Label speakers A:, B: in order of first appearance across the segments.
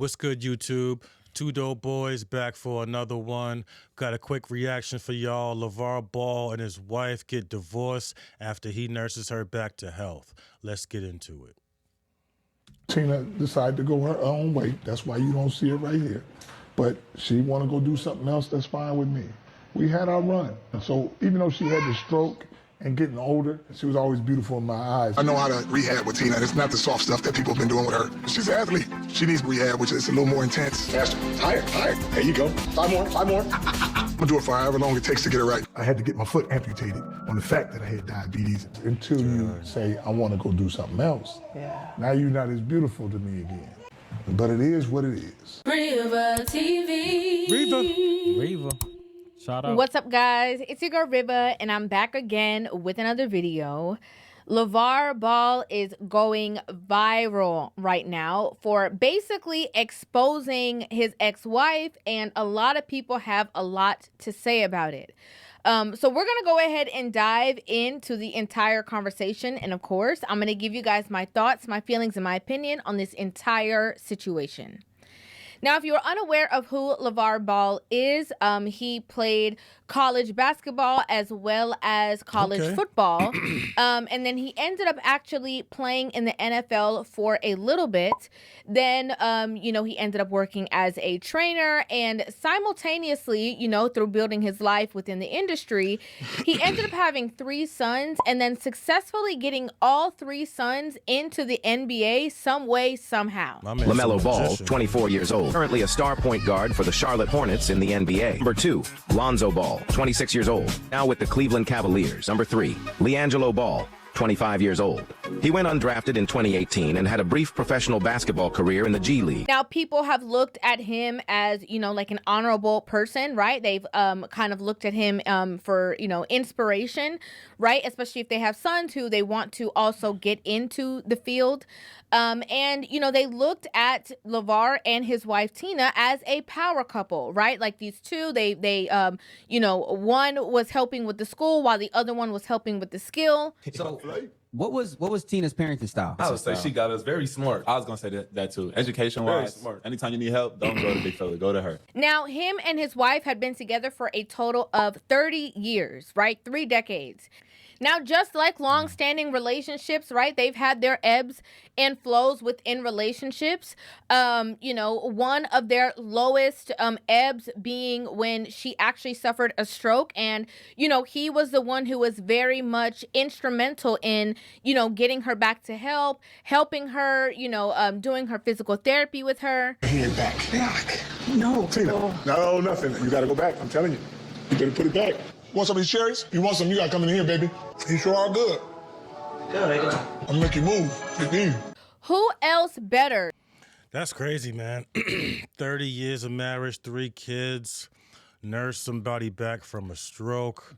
A: What's good, YouTube? Two dope boys back for another one. Got a quick reaction for y'all. LaVar Ball and his wife get divorced after he nurses her back to health. Let's get into it.
B: Tina decided to go her own way. That's why you don't see her right here. But she want to go do something else, that's fine with me. We had our run. So even though she had the stroke and getting older, she was always beautiful in my eyes.
C: I know how to rehab with Tina. It's not the soft stuff that people have been doing with her. She's an athlete. She needs rehab, which is a little more intense. Faster. Higher. There you go. Five more. I'm gonna do it for however long it takes to get it right. I had to get my foot amputated on the fact that I had diabetes.
B: Until you say, I want to go do something else.
D: Yeah.
B: Now you're not as beautiful to me again. But it is what it is.
E: Rivah TV.
A: Rivah.
F: Shout out.
D: What's up, guys? It's your girl Rivah, and I'm back again with another video. LaVar Ball is going viral right now for basically exposing his ex-wife, and a lot of people have a lot to say about it. So we're going to go ahead and dive into the entire conversation. And of course, I'm going to give you guys my thoughts, my feelings, and my opinion on this entire situation. Now, if you're unaware of who LaVar Ball is, he played college basketball as well as college football. And then he ended up actually playing in the NFL for a little bit. Then, he ended up working as a trainer, and simultaneously, through building his life within the industry, he ended up having 3 sons and then successfully getting all 3 sons into the NBA some way, somehow.
G: LaMelo Ball, 24 years old, currently a star point guard for the Charlotte Hornets in the NBA. Number 2, Lonzo Ball, 26 years old, now with the Cleveland Cavaliers. Number 3, LiAngelo Ball, 25 years old. He went undrafted in 2018 and had a brief professional basketball career in the G League.
D: Now, people have looked at him as, like an honorable person, right? They've kind of looked at him for, inspiration, right? Especially if they have sons who they want to also get into the field. And, they looked at LaVar and his wife, Tina, as a power couple, right? Like these two, they one was helping with the school while the other one was helping with the skill.
F: So what was Tina's parenting style?
H: I would say she got us very smart. I was gonna say that too. Education-wise, smart. Anytime you need help, don't go to big fella, go to her.
D: Now, him and his wife had been together for a total of 30 years, right? 3 decades. Now, just like long-standing relationships, right? They've had their ebbs and flows within relationships. One of their lowest ebbs being when she actually suffered a stroke. And, he was the one who was very much instrumental in, getting her back to health, helping her, doing her physical therapy with her.
C: Hand back. No, Tina. No, nothing. You gotta go back. I'm telling you. You better put it back. Want some of these cherries? You want some? You gotta come in here, baby. You sure are good. Good. I'm gonna make you move. Take me.
D: Who else better?
A: That's crazy, man. 30 years of marriage, 3 kids, nurse somebody back from a stroke.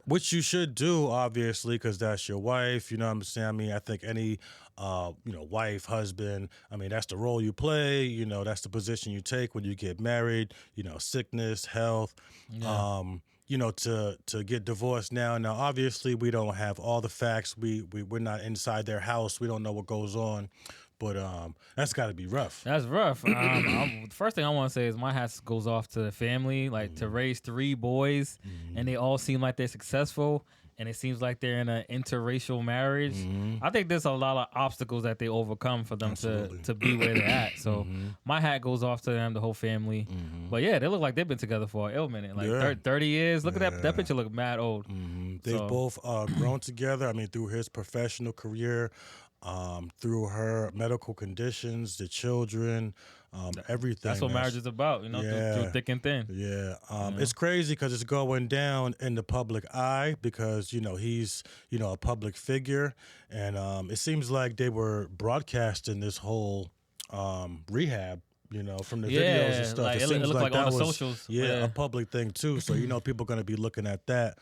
A: Which you should do, obviously, because that's your wife. You know what I'm saying? I mean, I think any, wife, husband, that's the role you play. That's the position you take when you get married. Sickness, health. Yeah. To get divorced now. Now, obviously, we don't have all the facts. We're not inside their house. We don't know what goes on. But that's got to be rough.
F: That's rough. The first thing I want to say is my hat goes off to the family, like to raise 3 boys, and they all seem like they're successful, and it seems like they're in an interracial marriage. I think there's a lot of obstacles that they overcome for them to be where they're at. So my hat goes off to them, the whole family. But yeah, they look like they've been together for an ill minute, like 30 years. Look at that picture, look mad old.
A: They've both grown together. through his professional career. Through her medical conditions, the children, everything.
F: That's what marriage is about, through thick and thin.
A: Yeah. It's crazy because it's going down in the public eye because, he's, a public figure. And it seems like they were broadcasting this whole rehab, from the videos and stuff.
F: Like,
A: it seems
F: looked like
A: that
F: on the
A: was
F: socials.
A: a public thing too. So, people are going to be looking at that.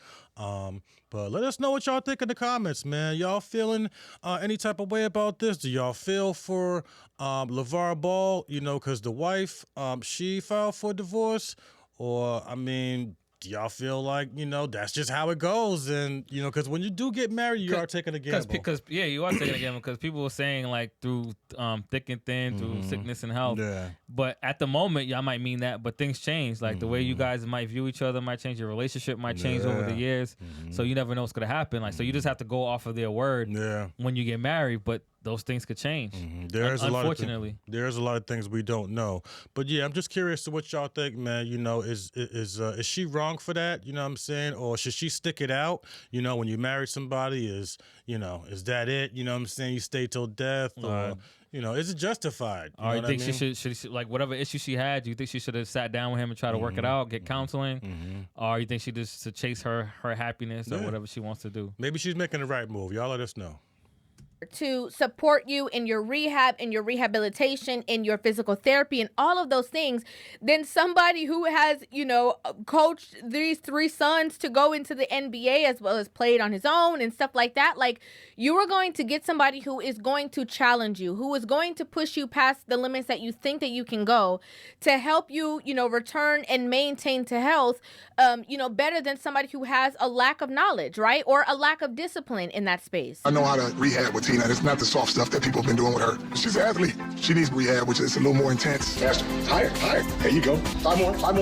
A: But let us know what y'all think in the comments, man. Y'all feeling any type of way about this? Do y'all feel for LaVar Ball, because the wife, she filed for divorce? Or, do y'all feel like, that's just how it goes? And, because when you do get married, you are taking a gamble.
F: Because you are taking a gamble because people were saying like through thick and thin, through sickness and health.
A: Yeah.
F: But at the moment, y'all might mean that, but things change. Like the way you guys might view each other might change. Your relationship might change over the years. So you never know what's going to happen. Like, so you just have to go off of their word when you get married. But those things could change. Unfortunately,
A: there's a lot of things we don't know. But yeah, I'm just curious to what y'all think, man. Is she wrong for that? You know what I'm saying? Or should she stick it out? When you marry somebody, is that it? You know what I'm saying? You stay till death, or is it justified?
F: You think she should like whatever issue she had? Do you think she should have sat down with him and try to work it out, get counseling, or you think she just to chase her happiness or whatever she wants to do?
A: Maybe she's making the right move. Y'all let us know.
D: To support you in your rehab, in your rehabilitation, in your physical therapy, and all of those things, then somebody who has, coached these 3 sons to go into the NBA as well as played on his own and stuff like that, like, you are going to get somebody who is going to challenge you, who is going to push you past the limits that you think that you can go to help you, return and maintain to health, better than somebody who has a lack of knowledge, right? Or a lack of discipline in that space.
C: I know how to rehab with Tina. It's not the soft stuff that people have been doing with her. She's an athlete. She needs rehab, which is a little more intense. Faster. Higher. There you go. 5 more. I'm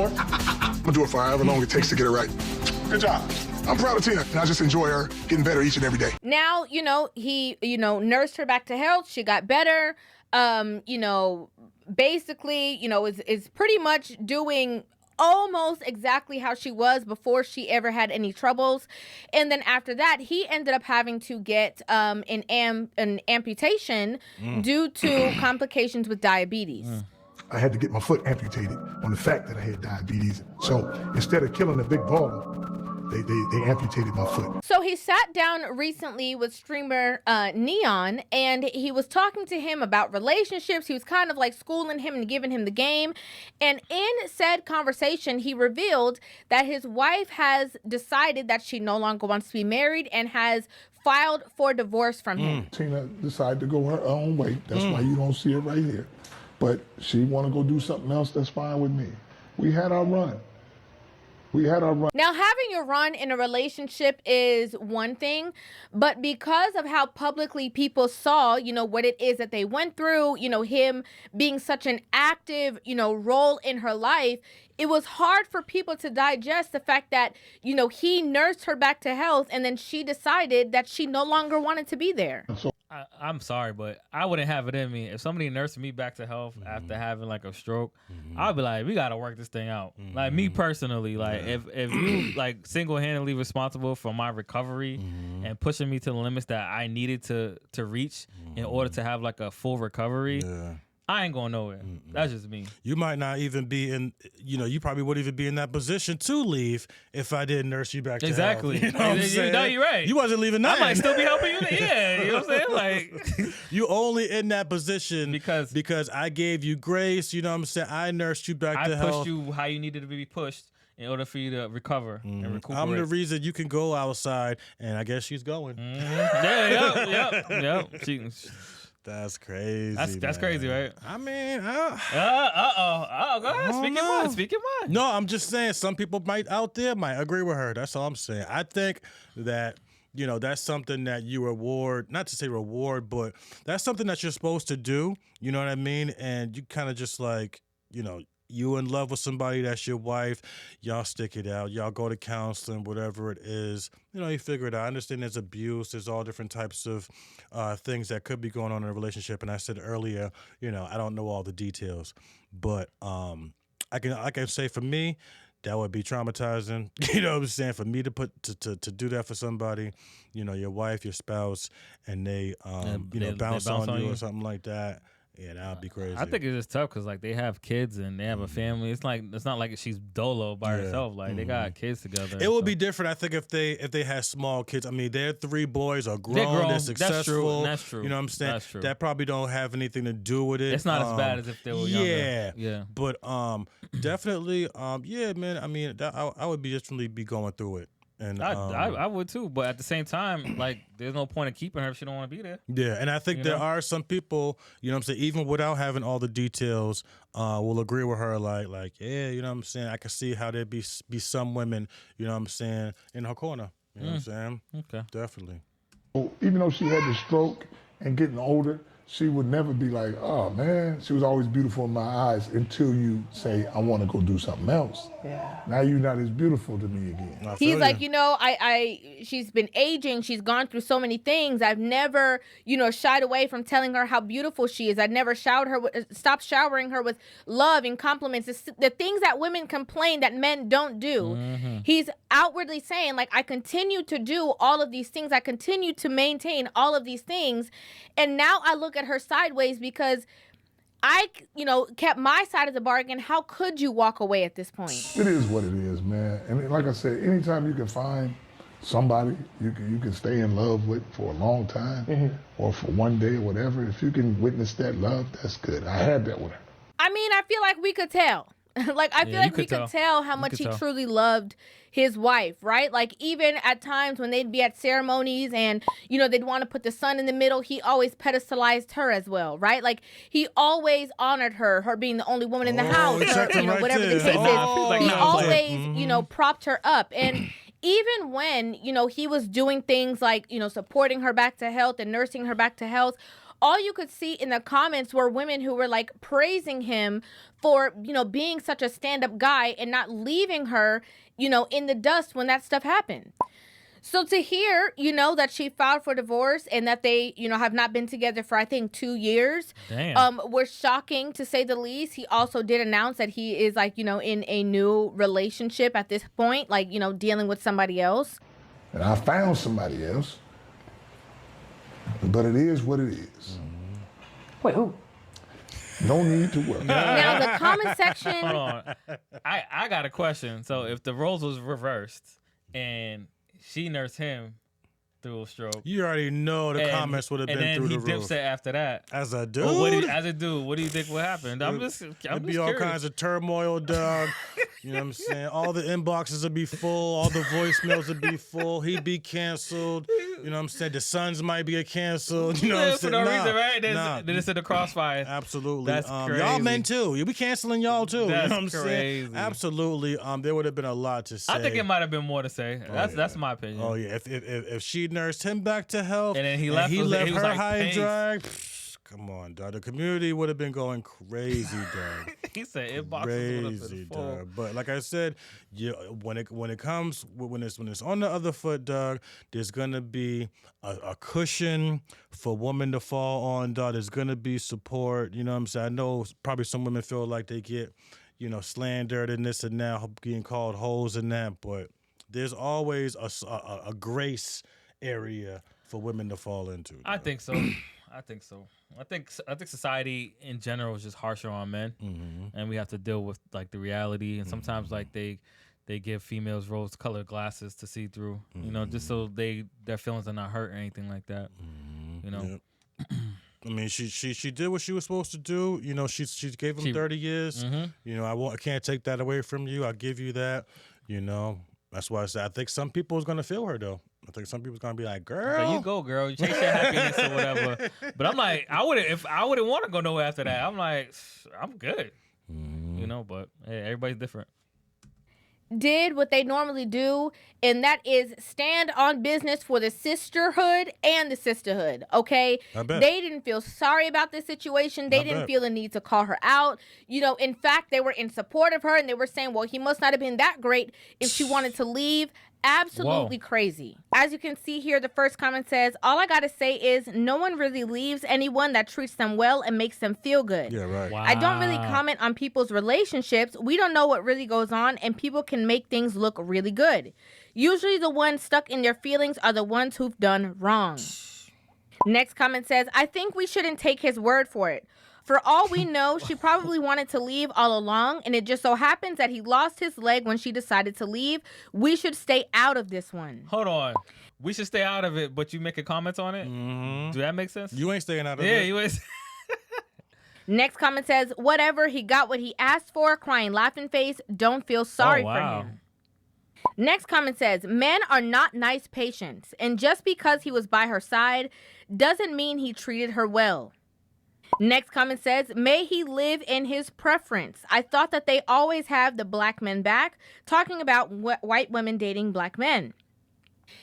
C: gonna do it for however long it takes to get it right. Good job. I'm proud of Tina, and I just enjoy her getting better each and every day.
D: Now, he, nursed her back to health. She got better. Basically, is pretty much doing almost exactly how she was before she ever had any troubles. And then after that, he ended up having to get an amputation due to complications with diabetes.
B: I had to get my foot amputated on the fact that I had diabetes. So instead of killing a big baller, they amputated my foot.
D: So he sat down recently with streamer Neon, and he was talking to him about relationships. He was kind of like schooling him and giving him the game. And in said conversation, he revealed that his wife has decided that she no longer wants to be married and has filed for divorce from him.
B: Tina decided to go her own way. That's why you don't see her right here. But she want to go do something else, that's fine with me. We had our run. Now, having a run in a relationship is one thing, but because of how publicly people saw, what it is that they went through, him being such an active, role in her life, it was hard for people to digest the fact that, he nursed her back to health and then she decided that she no longer wanted to be there.
F: I'm sorry, but I wouldn't have it in me. If somebody nursed me back to health after having like a stroke, I'd be like, we got to work this thing out. Like me personally, like if you like single-handedly responsible for my recovery and pushing me to the limits that I needed to reach in order to have like a full recovery, I ain't going nowhere. That's just me.
A: You might not even be in, you probably wouldn't even be in that position to leave if I didn't nurse you back to health. You know what I'm saying?
F: No, you're right.
A: You wasn't leaving nothing.
F: I might still be helping you. Yeah, you know what I'm saying? Like,
A: you only in that position because I gave you grace. You know what I'm saying? I nursed you back to health.
F: I pushed you how you needed to be pushed in order for you to recover and recuperate.
A: I'm the reason you can go outside, and I guess she's going.
F: Yeah.
A: That's crazy.
F: That's crazy, right?
A: I mean,
F: go ahead. Speak your mind.
A: No, I'm just saying some people out there might agree with her. That's all I'm saying. I think that, that's something that you reward, not to say reward, but that's something that you're supposed to do. You know what I mean? And you kind of just like, you in love with somebody, that's your wife, y'all stick it out, y'all go to counseling, whatever it is, you figure it out. I understand there's abuse, there's all different types of things that could be going on in a relationship. And I said earlier, I don't know all the details, but I can say for me, that would be traumatizing. You know what I'm saying? For me to to do that for somebody, your wife, your spouse, and they bounce on you or something like that. Yeah, that would be crazy.
F: I think it's just tough because like they have kids and they have a family. It's not like she's dolo by herself. Like they got kids together.
A: It would be different, I think, if they had small kids. I mean, their 3 boys are grown. They're successful.
F: That's true.
A: You know what I'm saying?
F: That's true.
A: That probably don't have anything to do with it.
F: It's not as bad as if they were younger.
A: Yeah. But definitely, yeah, man. I mean, I would definitely be going through it. And
F: I would too, but at the same time, like, there's no point in keeping her if she don't want to be there.
A: Yeah, and I think there are some people, you know what I'm saying, even without having all the details, will agree with her, like, yeah, you know what I'm saying, I can see how there'd be some women, you know what I'm saying, in her corner. You know what I'm saying?
F: Okay.
A: Definitely.
B: Even though she had the stroke and getting older, she would never be like, oh man, she was always beautiful in my eyes until you say, I want to go do something else.
I: Yeah.
B: Now you're not as beautiful to me again.
D: He's like, she's been aging. She's gone through so many things. I've never, shied away from telling her how beautiful she is. I've never stopped showering her with love and compliments. The things that women complain that men don't do. Mm-hmm. He's outwardly saying, like, I continue to do all of these things. I continue to maintain all of these things. And now I look at her sideways because I, kept my side of the bargain. How could you walk away at this point?
B: It is what it is, man. And like I said, anytime you can find somebody you can stay in love with for a long time or for one day or whatever, if you can witness that love, that's good. I had that with her.
D: I mean, I feel like we could tell. I feel like we could tell how much he truly loved his wife, right? Like, even at times when they'd be at ceremonies and, they'd want to put the son in the middle, he always pedestalized her as well, right? Like, he always honored her being the only woman in the house, or, whatever the case is. He always, propped her up. And even when, he was doing things like, supporting her back to health and nursing her back to health, all you could see in the comments were women who were like praising him for, being such a stand-up guy and not leaving her, in the dust when that stuff happened. So to hear, that she filed for divorce and that they, have not been together for, I think, 2 years, was shocking to say the least. He also did announce that he is like, in a new relationship at this point, like, dealing with somebody else.
B: And I found somebody else. But it is what it is.
I: Wait, who?
B: No need to worry.
D: Now, the comment section.
F: Hold on. I got a question. So if the roles was reversed and she nursed him through a stroke.
A: You already know the comments would have been through the roof.
F: And then he dips it after that.
A: As a dude?
F: As a dude, what do you think would happen?
A: There'd be all kinds of turmoil, dog. You know what I'm saying? All the inboxes would be full. All the voicemails would be full. He'd be canceled. You know what I'm saying? The Suns might be canceled. You know what I'm saying?
F: For no reason, right? Then it's in the crossfire.
A: Absolutely.
F: That's crazy.
A: Y'all men too. You be canceling y'all too.
F: That's
A: you know what I'm
F: crazy.
A: saying? Absolutely. There would have been a lot to say.
F: I think it might have been more to say. That's my opinion.
A: Oh yeah. If she nursed him back to health
F: and then he left
A: her
F: like,
A: high and dry. Come on, dog. The community would have been going crazy, dog.
F: He said inboxes
A: crazy, dog. But like I said, when it's on the other foot, dog, there's gonna be a cushion for women to fall on, dog. There's gonna be support. You know what I'm saying? I know probably some women feel like they get, slandered and this and that, getting called hoes and that, but there's always a grace area for women to fall into. Dog.
F: I think so. I think society in general is just harsher on men, and we have to deal with like the reality. And sometimes like they give females rose-colored glasses to see through, just so their feelings are not hurt or anything like that. Yep.
A: I mean, she did what she was supposed to do. She gave him 30 years. I can't take that away from you. I'll give you that. That's why I said I think some people is gonna feel her though. I think some people's gonna be like, "Girl,
F: there you go, girl. You chase your happiness or whatever." But I'm like, I wouldn't want to go nowhere after that. I'm like, I'm good, But hey, everybody's different.
D: Did what they normally do, and that is stand on business for the sisterhood and the sisterhood, okay? They didn't feel sorry about this situation. They didn't feel the need to call her out. In fact, they were in support of her, and they were saying, well, he must not have been that great if she wanted to leave. Absolutely crazy. As you can see here, the first comment says, all I gotta say is no one really leaves anyone that treats them well and makes them feel good.
A: Yeah, right.
F: Wow.
D: I don't really comment on people's relationships. We don't know what really goes on, and people can make things look really good. Usually the ones stuck in their feelings are the ones who've done wrong. Next comment says, I think we shouldn't take his word for it. For all we know, she probably wanted to leave all along, and it just so happens that he lost his leg when she decided to leave. We should stay out of this one.
F: Hold on. We should stay out of it, but you making comments on it? Do that make sense?
A: You ain't staying out of it.
F: Yeah, you ain't.
D: Next comment says, whatever, he got what he asked for, crying laughing face, don't feel sorry for him. Next comment says, men are not nice patients, and just because he was by her side doesn't mean he treated her well. Next comment says, may he live in his preference. I thought that they always have the black men back, talking about white women dating black men.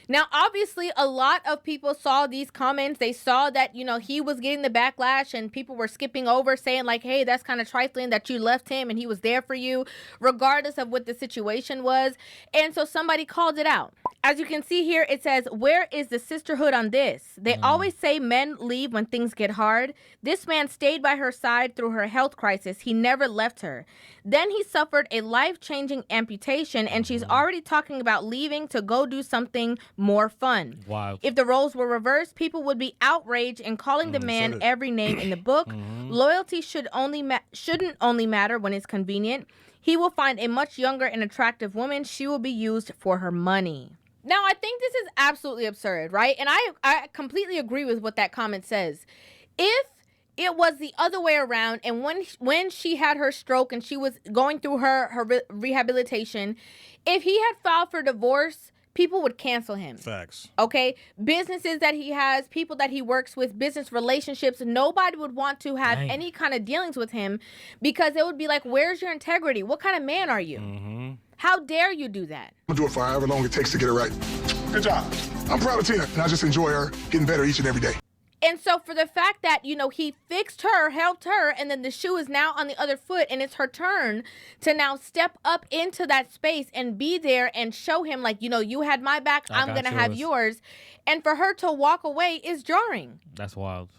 D: Now, obviously, a lot of people saw these comments. They saw that, you know, he was getting the backlash and people were skipping over saying like, hey, that's kind of trifling that you left him and he was there for you, regardless of what the situation was. And so somebody called it out. As you can see here, it says, where is the sisterhood on this? They always say men leave when things get hard. This man stayed by her side through her health crisis. He never left her. Then he suffered a life-changing amputation, and she's already talking about leaving to go do something more fun.
F: Wow.
D: If the roles were reversed, people would be outraged and calling the man every name in the book. Loyalty shouldn't only matter when it's convenient. He will find a much younger and attractive woman. She will be used for her money. Now, I think this is absolutely absurd, right? And I completely agree with what that comment says. If it was the other way around, and when she had her stroke and she was going through her rehabilitation, if he had filed for divorce, people would cancel him.
A: Facts.
D: Okay? Businesses that he has, people that he works with, business relationships, nobody would want to have any kind of dealings with him because it would be like, where's your integrity? What kind of man are you? How dare you do that?
C: I'm gonna do it for however long it takes to get it right. Good job. I'm proud of Tina, and I just enjoy her getting better each and every day.
D: And so for the fact that, you know, he fixed her, helped her, and then the shoe is now on the other foot and it's her turn to now step up into that space and be there and show him like, you know, you had my back, I'm going to have yours. And for her to walk away is jarring.
F: That's wild.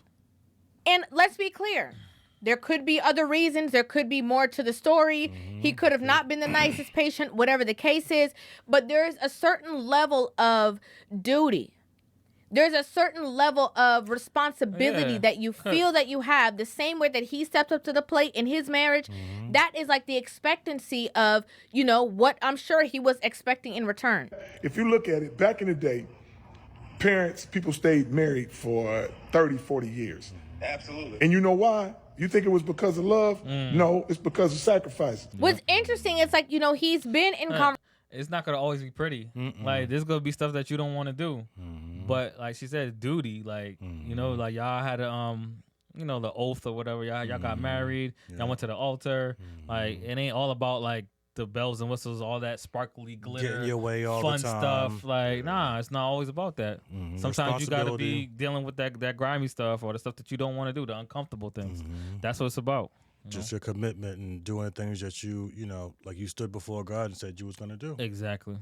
D: And let's be clear. There could be other reasons. There could be more to the story. He could have not been the nicest patient, whatever the case is. But there is a certain level of duty. There's a certain level of responsibility that you feel that you have, the same way that he stepped up to the plate in his marriage. That is like the expectancy of, you know, what I'm sure he was expecting in return.
B: If you look at it, back in the day, people stayed married for 30, 40 years.
I: Absolutely.
B: And you know why? You think it was because of love? No, it's because of sacrifice.
D: What's interesting is like, you know, he's been in
F: It's not going to always be pretty. Like, there's going to be stuff that you don't want to do. But like she said, duty, like, you know, like y'all had a, you know, the oath or whatever. Y'all got married. Y'all went to the altar. Like, it ain't all about like the bells and whistles, all that sparkly glitter,
A: getting your way all
F: fun
A: the time.
F: stuff. Like, nah, it's not always about that. Sometimes you got to be dealing with that grimy stuff or the stuff that you don't want to do, the uncomfortable things. That's what it's about.
A: Just your commitment and doing the things that you know, like you stood before God and said you was going to do.
F: Exactly.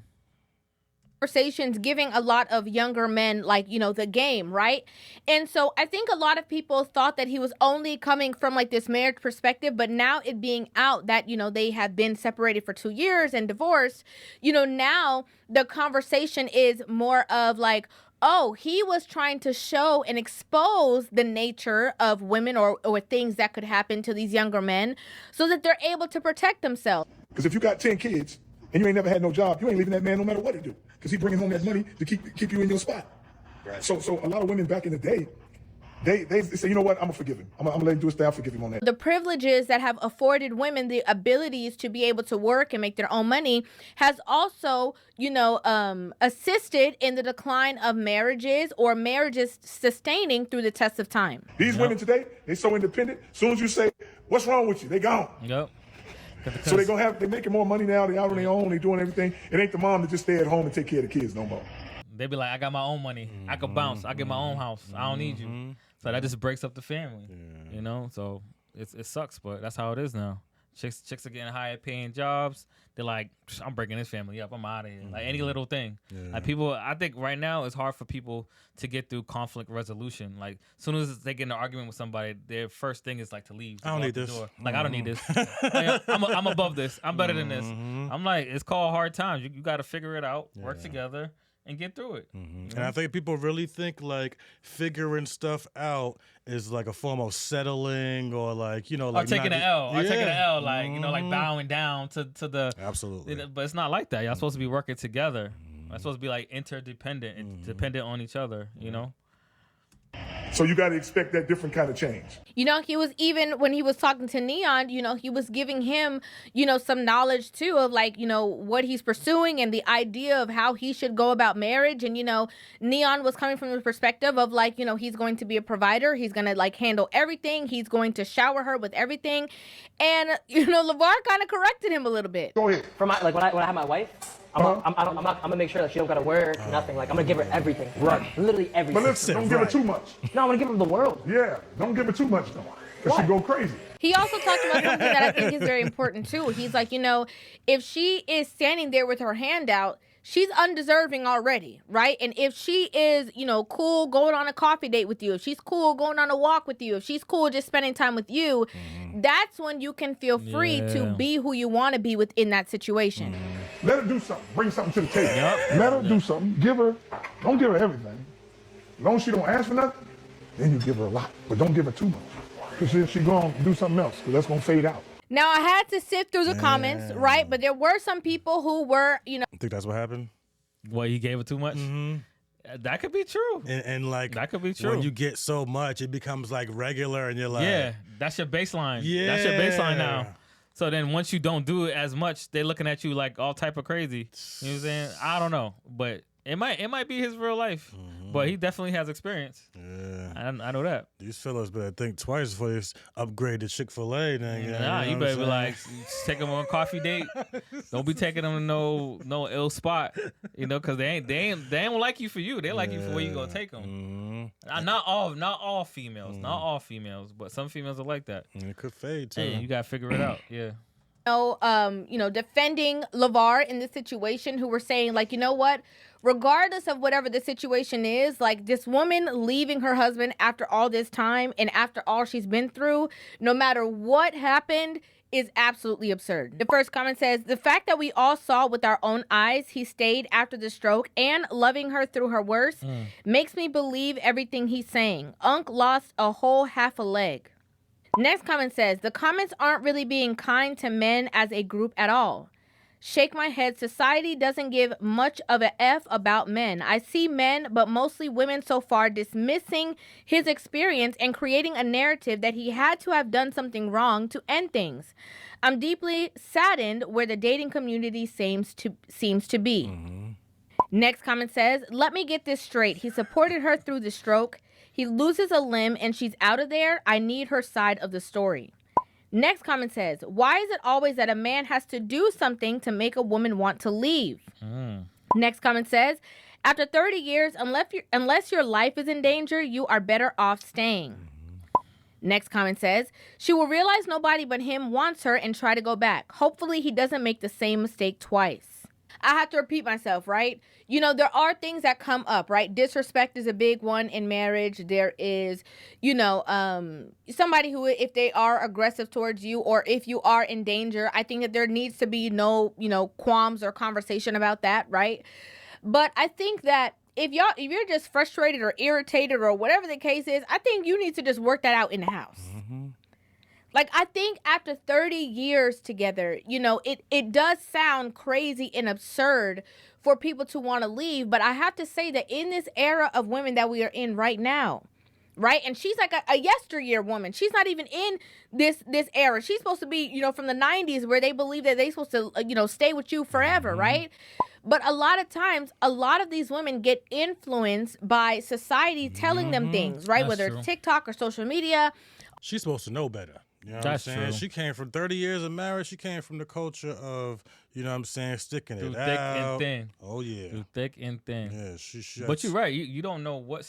D: Conversations giving a lot of younger men, like, you know, the game, right? And so I think a lot of people thought that he was only coming from like this marriage perspective, but now it being out that, you know, they have been separated for 2 years and divorced, you know, now the conversation is more of like, oh, he was trying to show and expose the nature of women or things that could happen to these younger men so that they're able to protect themselves.
B: Because if you got 10 kids and you ain't never had no job, you ain't leaving that man no matter what he do. Because he's bringing home that money to keep you in your spot. Right. So a lot of women back in the day, they say, you know what, I'm going to forgive him. I'm going to let him do his thing. I'll forgive him on that.
D: The privileges that have afforded women the abilities to be able to work and make their own money has also, you know, assisted in the decline of marriages or marriages sustaining through the test of time.
B: These women today, they so independent. As soon as you say, what's wrong with you? They gone.
F: Yep.
B: So they're making more money now. They out on their own. They doing everything. It ain't the mom that just stay at home and take care of the kids no more.
F: They be like, I got my own money. I can bounce. I get my own house. I don't need you. So that just breaks up the family. You know, so it sucks, but that's how it is now. Chicks are getting higher paying jobs. They're like, I'm breaking this family up. I'm out of here. Like any little thing. Like people, I think right now it's hard for people to get through conflict resolution. Like as soon as they get in an argument with somebody, their first thing is like to leave.
A: I don't need this.
F: Like I don't need this. Like, I'm above this. I'm better than this. I'm like, it's called hard times. You got to figure it out, work together, and get through it.
A: And I think people really think like figuring stuff out is like a form of settling or like, you know, like
F: taking an L. Or taking an L, like, you know, like bowing down to the...
A: Absolutely.
F: But it's not like that. Y'all supposed to be working together. Y'all supposed to be like interdependent and dependent on each other, you know?
C: So you got to expect that different kind of change.
D: You know, he was, even when he was talking to Neon, you know, he was giving him, you know, some knowledge too of like, you know, what he's pursuing and the idea of how he should go about marriage. And, you know, Neon was coming from the perspective of like, you know, he's going to be a provider. He's going to like handle everything. He's going to shower her with everything. And, you know, LaVar kind of corrected him a little bit.
C: Go ahead.
I: For my, like when I have my wife, I'm gonna make sure that she don't gotta work, nothing. Like I'm gonna give her everything, right? Literally everything.
C: But listen, don't give her too much.
I: No, I'm gonna give her the world.
C: Yeah, don't give her too much though, because she go crazy.
D: He also talked about something that I think is very important too. He's like, you know, if she is standing there with her hand out, she's undeserving already, right? And if she is, you know, cool going on a coffee date with you, if she's cool going on a walk with you, if she's cool just spending time with you, that's when you can feel free to be who you want to be within that situation.
C: Let her do something. Bring something to the table. Let her do something. Don't give her everything. As long as she don't ask for nothing, then you give her a lot. But don't give her too much. Because she's going to do something else, because that's going to fade out.
D: Now, I had to sift through the comments, right? But there were some people who were, you know.
A: I think that's what happened.
F: What, he gave her too much? That could be true.
A: And like,
F: that could be true.
A: When you get so much, it becomes like regular, and you're like,
F: yeah, that's your baseline.
A: Yeah.
F: That's your baseline now. So then once you don't do it as much, they're looking at you like all type of crazy. You know what I'm saying? I don't know, but it might be his real life. But he definitely has experience.
A: Yeah.
F: I know that.
A: These fellas better think twice before you upgrade to Chick-fil-A.
F: Nah, you better be like, take them on a coffee date. Don't be taking them to no ill spot, you know, because they ain't like you for you. They like you for where you gonna take them. Not all females, but some females are like that.
A: It could fade too.
F: Hey, you gotta figure it out. Yeah.
D: You know, defending LaVar in this situation, who were saying like, you know what? Regardless of whatever the situation is, like this woman leaving her husband after all this time and after all she's been through, no matter what happened, is absolutely absurd. The first comment says, the fact that we all saw with our own eyes he stayed after the stroke and loving her through her worst makes me believe everything he's saying. Unc lost a whole half a leg. Next comment says, the comments aren't really being kind to men as a group at all. Shake my head. Society doesn't give much of a F about men. I see men, but mostly women so far, dismissing his experience and creating a narrative that he had to have done something wrong to end things. I'm deeply saddened where the dating community seems to be. Next comment says, let me get this straight. He supported her through the stroke. He loses a limb and she's out of there. I need her side of the story. Next comment says, why is it always that a man has to do something to make a woman want to leave? Next comment says, after 30 years, unless your life is in danger, you are better off staying. Next comment says, she will realize nobody but him wants her and try to go back. Hopefully he doesn't make the same mistake twice. I have to repeat myself, right? You know, there are things that come up, right? Disrespect is a big one in marriage. There is, you know, somebody who, if they are aggressive towards you or if you are in danger, I think that there needs to be no, you know, qualms or conversation about that, right? But I think that if you're just frustrated or irritated or whatever the case is, I think you need to just work that out in the house. Like, I think after 30 years together, you know, it does sound crazy and absurd for people to want to leave. But I have to say that in this era of women that we are in right now, right? And she's like a yesteryear woman. She's not even in this era. She's supposed to be, you know, from the 90s where they believe that they're supposed to, you know, stay with you forever, right? But a lot of times, a lot of these women get influenced by society telling them things, right?
F: That's
D: Whether
F: true.
D: it's TikTok or social media.
A: She's supposed to know better. You know
F: That's
A: what I'm saying?
F: true.
A: She came from 30 years of marriage. She came from the culture of, you know what I'm saying, sticking
F: Through
A: it
F: thick
A: out.
F: and thin.
A: Oh, yeah.
F: Through thick and thin.
A: Yeah, she
F: But you're right. You don't know what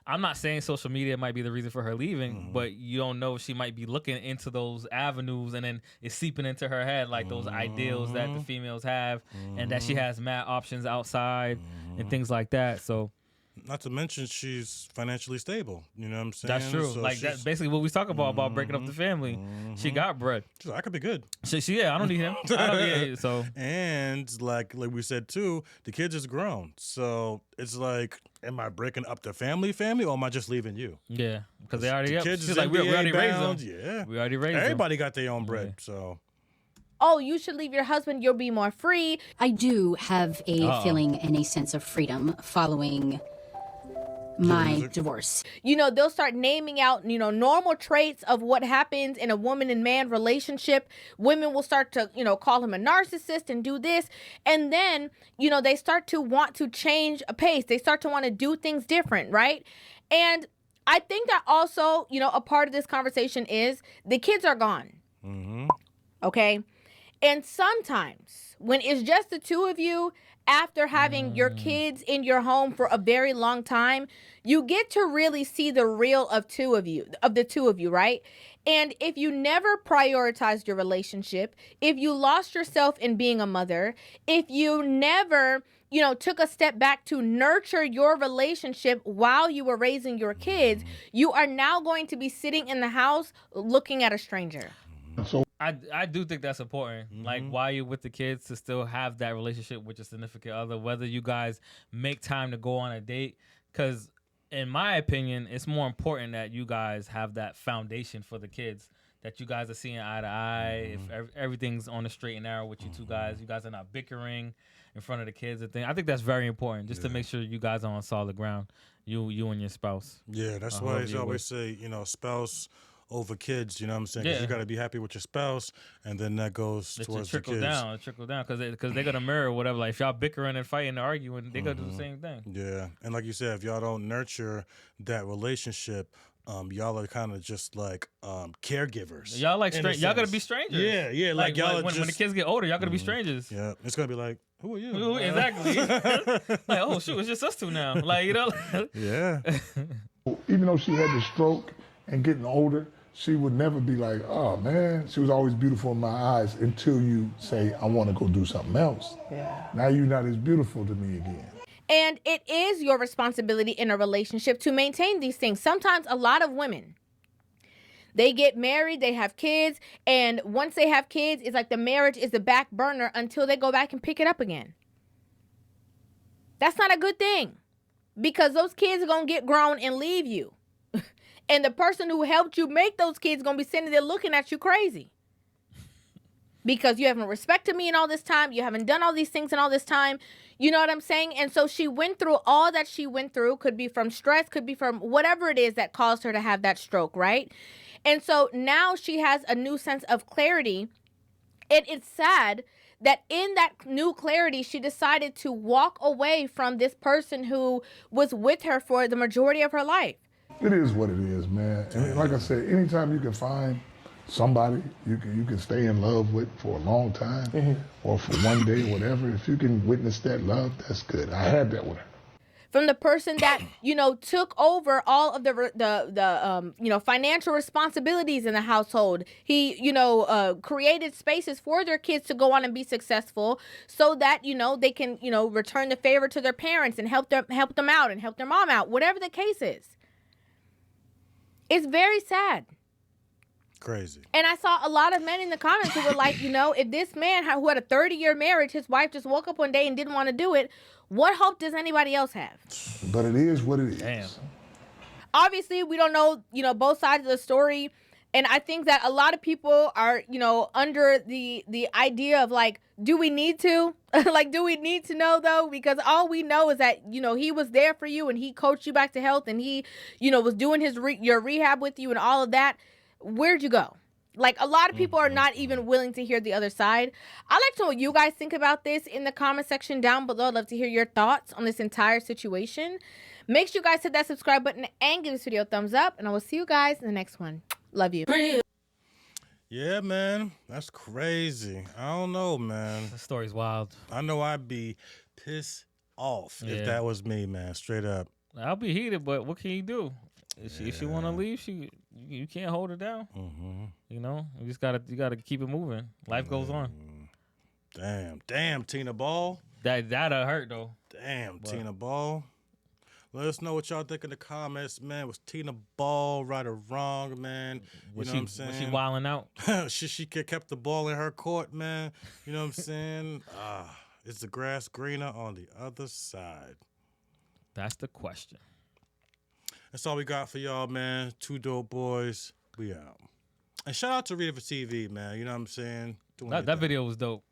F: I'm not saying social media might be the reason for her leaving, but you don't know if she might be looking into those avenues and then it's seeping into her head like those ideals that the females have and that she has mad options outside and things like that. So
A: Not to mention she's financially stable. You know what I'm saying?
F: that's true.
A: So
F: Like that's basically what we was talking about breaking up the family. She got bread.
A: she's like, I could be good.
F: Yeah, I don't need him. I don't need him. So
A: And like we said too, the kids is grown. So it's like, am I breaking up the family, or am I just leaving you?
F: yeah, because they already
A: The
F: up.
A: kids
F: She's
A: is
F: like, we
A: NBA
F: already raised
A: bound.
F: them.
A: Yeah.
F: We already raised them.
A: Everybody got their own bread. So
D: Oh, you should leave your husband. You'll be more free.
J: I do have a feeling and a sense of freedom following
E: my divorce.
D: You know, they'll start naming out, you know, normal traits of what happens in a woman and man relationship. Women will start to, you know, call him a narcissist and do this. And then, you know, they start to want to change a pace. They start to want to do things different, right? And I think that also, you know, a part of this conversation is the kids are gone. Okay? And sometimes when it's just the two of you, after having your kids in your home for a very long time, you get to really see the real of the two of you, right? And if you never prioritized your relationship, if you lost yourself in being a mother, if you never, you know, took a step back to nurture your relationship while you were raising your kids, you are now going to be sitting in the house looking at a stranger.
B: So
F: I do think that's important. Like while you're with the kids, to still have that relationship with your significant other, whether you guys make time to go on a date. Because in my opinion, it's more important that you guys have that foundation for the kids, that you guys are seeing eye to eye. If everything's on the straight and narrow with you guys are not bickering in front of the kids and things. I think that's very important, just to make sure you guys are on solid ground, you and your spouse.
A: Yeah, that's why they always say, you know, spouse over kids, you know what I'm saying? 'Cause you got to be happy with your spouse, and then that goes towards the kids.
F: Trickle down, because they're going to mirror whatever. Like, if y'all bickering and fighting and arguing, they're going to do the same thing.
A: Yeah, and like you said, if y'all don't nurture that relationship, y'all are kind of just like caregivers.
F: Y'all like y'all gonna be strangers.
A: Yeah, like y'all
F: when the kids get older, y'all gonna be strangers.
A: Yeah, it's gonna be like, who are you?
F: Exactly. Like, oh shoot, it's just us two now. Like, you know.
A: Yeah.
B: even though she had the stroke and getting older, she would never be like, oh man, she was always beautiful in my eyes until you say, I want to go do something else.
I: Yeah.
B: Now you're not as beautiful to me again.
D: And it is your responsibility in a relationship to maintain these things. Sometimes a lot of women, they get married, they have kids, and once they have kids, it's like the marriage is the back burner until they go back and pick it up again. That's not a good thing, because those kids are going to get grown and leave you. And the person who helped you make those kids going to be sitting there looking at you crazy. Because you haven't respected me in all this time. You haven't done all these things in all this time. You know what I'm saying? And so she went through all that she went through. Could be from stress. Could be from whatever it is that caused her to have that stroke, right? And so now she has a new sense of clarity. And it's sad that in that new clarity, she decided to walk away from this person who was with her for the majority of her life.
B: It is what it is, man. And like I said, anytime you can find somebody you can stay in love with for a long time, or for one day, whatever, if you can witness that love, that's good. I had that with her.
D: From the person that, you know, took over all of the you know, financial responsibilities in the household. He, you know, created spaces for their kids to go on and be successful so that, you know, they can, you know, return the favor to their parents and help them out and help their mom out, whatever the case is. It's very sad.
A: Crazy.
D: And I saw a lot of men in the comments who were like, you know, if this man who had a 30-year marriage, his wife just woke up one day and didn't want to do it, what hope does anybody else have?
B: But it is what it is.
F: Damn.
D: Obviously, we don't know, you know, both sides of the story. And I think that a lot of people are, you know, under the idea of like, do we need to? Like, do we need to know, though? Because all we know is that, you know, he was there for you and he coached you back to health and he, you know, was doing your rehab with you and all of that. Where'd you go? Like, a lot of people are not even willing to hear the other side. I'd like to know what you guys think about this in the comment section down below. I'd love to hear your thoughts on this entire situation. Make sure you guys hit that subscribe button and give this video a thumbs up. And I will see you guys in the next one. Love you.
A: Yeah, man. That's crazy. I don't know, man.
F: The story's wild.
A: I know I'd be pissed off if that was me, man. Straight up.
F: I'll be heated, but what can you do? If she want to leave, you can't hold her down. You know, you gotta keep it moving. Life goes on.
A: Damn, Tina Ball.
F: That'll hurt though.
A: Damn, Tina Ball. Let us know what y'all think in the comments, man. Was Tina Ball right or wrong, man? You know what I'm saying?
F: Was she wilding out?
A: she kept the ball in her court, man. You know what I'm saying? Is the grass greener on the other side?
F: That's the question.
A: That's all we got for y'all, man. Two dope boys. We out. And shout out to Rivah TV, man. You know what I'm saying?
F: That video was dope.